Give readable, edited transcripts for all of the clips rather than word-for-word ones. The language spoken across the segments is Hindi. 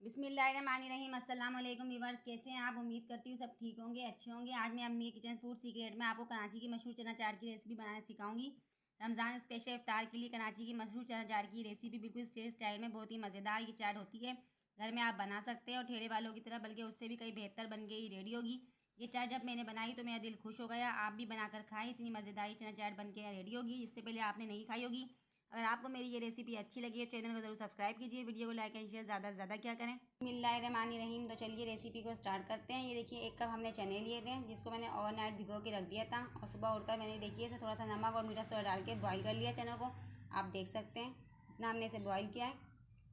बिस्मिल्लाहिर्रहमानिर्रहीम। अस्सलाम वालेकुम व्यूअर्स, कैसे हैं आप? उम्मीद करती हूँ सब ठीक होंगे, अच्छे होंगे। आज मैं अम्मी किचन फूड सीक्रेट में आपको कराची की मशहूर चना चाट की रेसिपी बनाना सिखाऊंगी। रमज़ान स्पेशल इफ्तार के लिए कराची की मशहूर चना चाट की रेसिपी बिल्कुल स्ट्रीट स्टाइल में बहुत ही मज़ेदार ये चाट होती है। घर में आप बना सकते हैं और ठेले वालों की तरह, बल्कि उससे भी कई बेहतर बन के ही रेडी होगी। ये चाट जब मैंने बनाई तो मेरा दिल खुश हो गया। आप भी बनाकर खाएं, इतनी मज़ेदार चना चाट बन के रेडी होगी। इससे पहले आपने नहीं खाई होगी। अगर आपको मेरी ये रेसिपी अच्छी लगी है चैनल को ज़रूर सब्सक्राइब कीजिए, वीडियो को लाइक एंड शेयर ज़्यादा से ज़्यादा क्या करें। बिस्मिल्लाहिर्रहमानिर्रहीम। तो चलिए रेसिपी को स्टार्ट करते हैं। ये देखिए 1 कप हमने चने लिए थे, जिसको मैंने ओवरनाइट भिगो के रख दिया था, और सुबह उठकर मैंने देखिए इसे थोड़ा सा नमक और मीठा सोडा डाल के बॉईल कर लिया चनों को। आप देख सकते हैं इतना हमने इसे बॉईल किया है,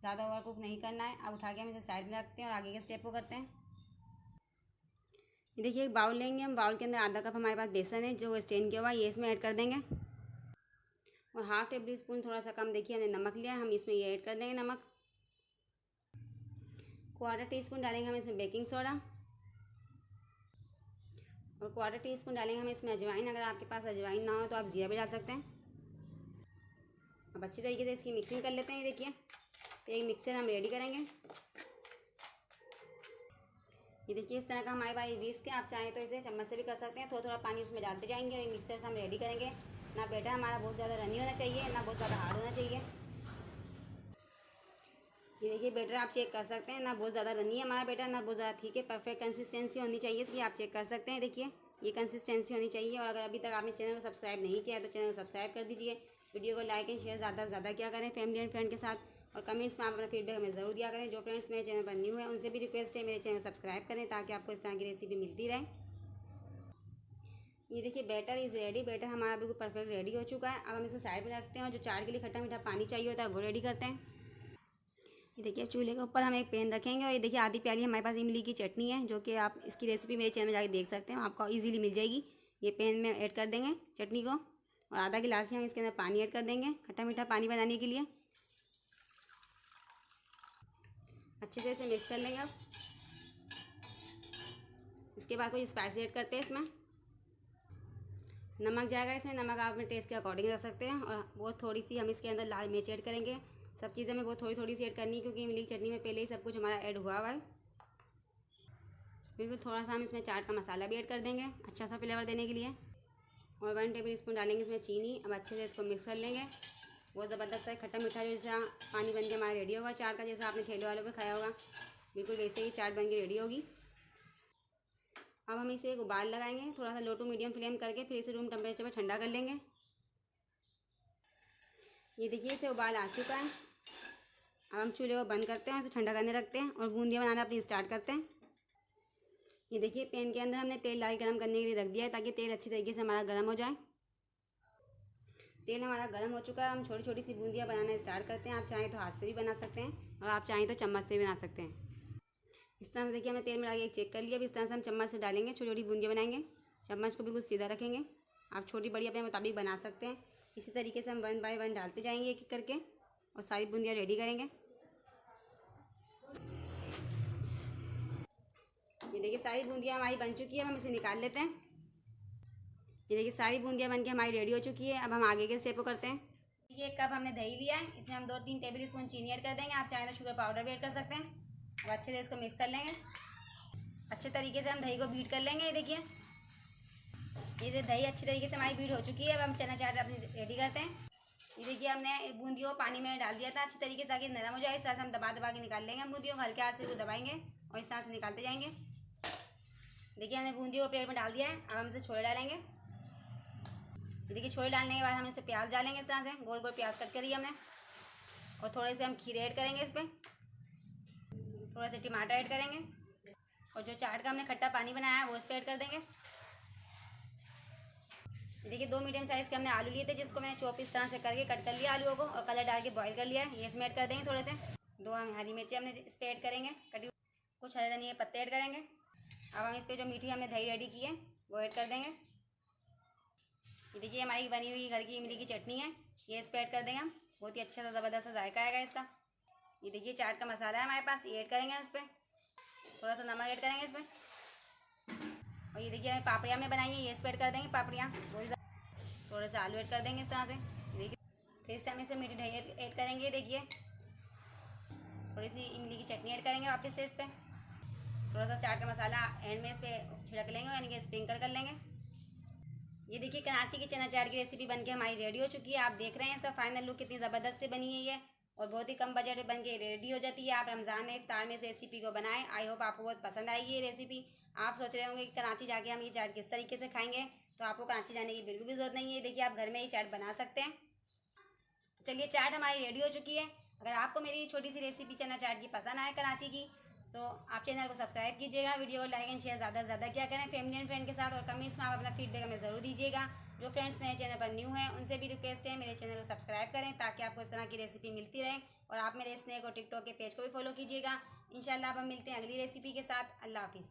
ज़्यादा ओवर कुक नहीं करना है। अब उठा के हम इसे साइड में रखते हैं और आगे के स्टेप को करते हैं। ये देखिए एक बाउल लेंगे हम, बाउल के अंदर आधा कप हमारे पास बेसन है जो स्टेन किया हुआ, ये इसमें ऐड कर देंगे। और हाफ टेबल स्पून थोड़ा सा कम देखिए हमने नमक लिया है, हम इसमें ये ऐड कर देंगे नमक। क्वार्टर टीस्पून डालेंगे हम इसमें बेकिंग सोडा, और क्वार्टर टीस्पून डालेंगे हम इसमें अजवाइन। अगर आपके पास अजवाइन ना हो तो आप जीरा भी डाल सकते हैं। अब अच्छी तरीके से इसकी मिक्सिंग कर लेते हैं। ये देखिए एक मिक्सर हम रेडी करेंगे। ये देखिए इस तरह का हमारे पास विस्क है, आप चाहें तो इसे चम्मच से भी कर सकते हैं। थोड़ा थोड़ा पानी इसमें डालते जाएंगे और एक मिक्सर से हम रेडी करेंगे। ना बैटर हमारा बहुत ज़्यादा रनी होना चाहिए, ना बहुत ज़्यादा हार्ड होना चाहिए। ये देखिए बैटर आप चेक कर सकते हैं, ना बहुत ज़्यादा रनी है हमारा बैटर, ना बहुत ज़्यादा ठीक है। परफेक्ट कंसिस्टेंसी होनी चाहिए इसकी, आप चेक कर सकते हैं। देखिए ये कंसिस्टेंसी होनी चाहिए। और अगर अभी तक आपने चैनल को सब्सक्राइब नहीं किया है तो चैनल को सब्सक्राइब कर दीजिए। वीडियो को लाइक एंड शेयर ज़्यादा से ज़्यादा क्या करें फैमिली एंड फ्रेंड के साथ। और कमेंट्स में आप अपना फीडबैक हमें ज़रूर दिया करें। जो फ्रेंड्स मेरे चैनल पर न्यू है उनसे भी रिक्वेस्ट है मेरे चैनल को सब्सक्राइब करें, ताकि आपको इस तरह की रेसिपी मिलती रहे। ये देखिए बैटर इज़ रेडी। बैटर हमारा बिल्कुल परफेक्ट रेडी हो चुका है। अब हम इसे साइड में रखते हैं और जो चाट के लिए खट्टा मीठा पानी चाहिए होता है वो रेडी करते हैं। ये देखिए चूल्हे के ऊपर हम एक पैन रखेंगे, और ये देखिए आधी प्याली हमारे पास इमली की चटनी है, जो कि आप इसकी रेसिपी मेरे चैनल में जाके देख सकते हैं, आपको इजीली मिल जाएगी। ये पैन में ऐड कर देंगे चटनी को, और आधा गिलास ही हम इसके अंदर पानी ऐड कर देंगे, खट्टा मीठा पानी बनाने के लिए। अच्छे से इसे मिक्स कर लेंगे। अब इसके बाद कोई स्पाइसी ऐड करते हैं इसमें। नमक जाएगा इसमें, नमक आप अपने टेस्ट के अकॉर्डिंग रख सकते हैं। और बहुत थोड़ी सी हम इसके अंदर लाल मिर्च ऐड करेंगे। सब चीज़ें हमें बहुत थोड़ी थोड़ी सी ऐड करनी है, क्योंकि इमली की चटनी में पहले ही सब कुछ हमारा ऐड हुआ है। बिल्कुल थोड़ा सा हम इसमें चाट का मसाला भी ऐड कर देंगे अच्छा सा फ्लेवर देने के लिए। और 1 टेबल स्पून डालेंगे इसमें चीनी। अब अच्छे से इसको मिक्स कर लेंगे। बहुत ज़बरदस्त है खट्टा मीठा, जैसा पानी बन के हमारा रेडी होगा चाट का, जैसा आपने ठेले वालों पे खाया होगा, बिल्कुल वैसे ही चाट बन के रेडी होगी। अब हम इसे एक उबाल लगाएंगे, थोड़ा सा लो टू मीडियम फ्लेम करके, फिर इसे रूम टेम्परेचर पर ठंडा कर लेंगे। ये देखिए इसे उबाल आ चुका है। अब हम चूल्हे को बंद करते हैं, इसे ठंडा करने रखते हैं और बूंदियाँ बनाना अपनी स्टार्ट करते हैं। ये देखिए पैन के अंदर हमने तेल डाल गर्म करने के लिए रख दिया है, ताकि तेल अच्छी तरीके से हमारा गर्म हो जाए। तेल हमारा गर्म हो चुका है। हम छोटी छोटी सी बूंदियाँ बनाना स्टार्ट करते हैं। आप चाहें तो हाथ से भी बना सकते हैं, और आप चाहें तो चम्मच से भी बना सकते हैं। इस तरह से देखिए हमें तेल में डाल के चेक कर लिया। अब इस तरह से हम चम्मच से डालेंगे, छोटी छोटी बूंदियाँ बनाएंगे। चम्मच को बिल्कुल सीधा रखेंगे। आप छोटी बड़ी अपने मुताबिक बना सकते हैं। इसी तरीके से हम 1 बाय 1 डालते जाएंगे एक एक करके, और सारी बूंदियाँ रेडी करेंगे। ये देखिए सारी बूंदियाँ हमारी बन चुकी है। अब हम इसे निकाल लेते हैं। ये देखिए सारी बूंदियाँ बन के हमारी रेडी हो चुकी है। अब हम आगे के स्टेप को करते हैं। ये 1 कप हमने दही लिया है, इसमें हम 2-3 टेबल स्पून चीनी ऐड कर देंगे। आप चाहें तो शुगर पाउडर भी ऐड कर सकते हैं। अब अच्छे से इसको मिक्स कर लेंगे। अच्छे तरीके से हम दही को बीट कर लेंगे। ये देखिए ये दही अच्छी तरीके से हमारी बीट हो चुकी है। अब हम चना चाट अपनी रेडी करते हैं। ये देखिए हमने बूंदियों को पानी में डाल दिया था अच्छी तरीके से, ताकि नरम हो जाए। इस तरह से हम दबा दबा के निकाल लेंगे। हम बूंदियों को हल्के हाथ से दबाएंगे और इस तरह से निकालते जाएंगे। देखिए हमने बूंदियों को प्लेट में डाल दिया है। अब हम इसे छोले डालेंगे। ये देखिए छोले डालने के बाद हम इस पर प्याज डालेंगे। इस तरह से गोल गोल प्याज कट करिए हमने, और थोड़े से हम खीरे ऐड करेंगे इस पर, थोड़ा सा टमाटर ऐड करेंगे, और जो चाट का हमने खट्टा पानी बनाया है वो इस पर ऐड कर देंगे। देखिए 2 मीडियम साइज़ के हमने आलू लिए थे, जिसको मैंने चॉप इस तरह से करके कट कर लिया आलूओं को, और कलर डाल के बॉईल कर लिया है। ये इसमें ऐड कर देंगे थोड़े से। 2 हम हरी मिर्ची हमने इस पर ऐड करेंगे कटी, कुछ हरे धनिया के पत्ते ऐड करेंगे। अब हम इस पर जो मीठी हमने दही रेडी की है वो ऐड कर देंगे। ये देखिए हमारी बनी हुई घर की इमली की चटनी है, ये इस पर ऐड कर देंगे हम। बहुत ही अच्छा सा ज़बरदस्त जायका आएगा इसका। ये देखिए चाट का मसाला है हमारे पास, ये ऐड करेंगे हम इस पर। थोड़ा सा नमक ऐड करेंगे इसमें। और ये देखिए हमें पापड़ियाँ हमने बनाई है, ये इस पर ऐड कर देंगे पापड़ियाँ। थोड़े से आलू ऐड कर देंगे इस तरह से। देखिए फिर से हम इसमें मीठी दही ऐड करेंगे। देखिए थोड़ी सी इमली की चटनी ऐड करेंगे वापस से इस पर। थोड़ा सा चाट का मसाला एंड में इस पर छिड़क लेंगे, यानी कि स्प्रिंकल कर लेंगे। ये देखिए कराची की चना चाट की रेसिपी बनके हमारी रेडी हो चुकी है। आप देख रहे हैं इसका फाइनल लुक कितनी ज़बरदस्त से बनी है ये, और बहुत ही कम बजट में बनके रेडी हो जाती है। आप रमज़ान में इफ्तार में इस रेसिपी को बनाएं। आई होप आपको बहुत पसंद आएगी ये रेसिपी। आप सोच रहे होंगे कि कराची जाके हम ये चाट किस तरीके से खाएंगे, तो आपको कराची जाने की बिल्कुल भी ज़रूरत नहीं है। देखिए आप घर में ही चाट बना सकते हैं। तो चलिए चाट हमारी रेडी हो चुकी है। अगर आपको मेरी छोटी सी रेसिपी चना चाट की पसंद आए कराची की, तो आप चैनल को सब्सक्राइब कीजिएगा, वीडियो को लाइक एंड शेयर ज़्यादा से ज़्यादा क्या करें फैमिली एंड फ्रेंड के साथ, और कमेंट्स में आप अपना फीडबैक हमें ज़रूर दीजिएगा। जो फ्रेंड्स मेरे चैनल पर न्यू हैं उनसे भी रिक्वेस्ट है मेरे चैनल को सब्सक्राइब करें, ताकि आपको इस तरह की रेसिपी मिलती रहे। और आप मेरे स्नैक और टिकटॉक के पेज को भी फॉलो कीजिएगा। इंशाल्लाह अब हम मिलते हैं अगली रेसिपी के साथ। अल्लाह हाफिज़।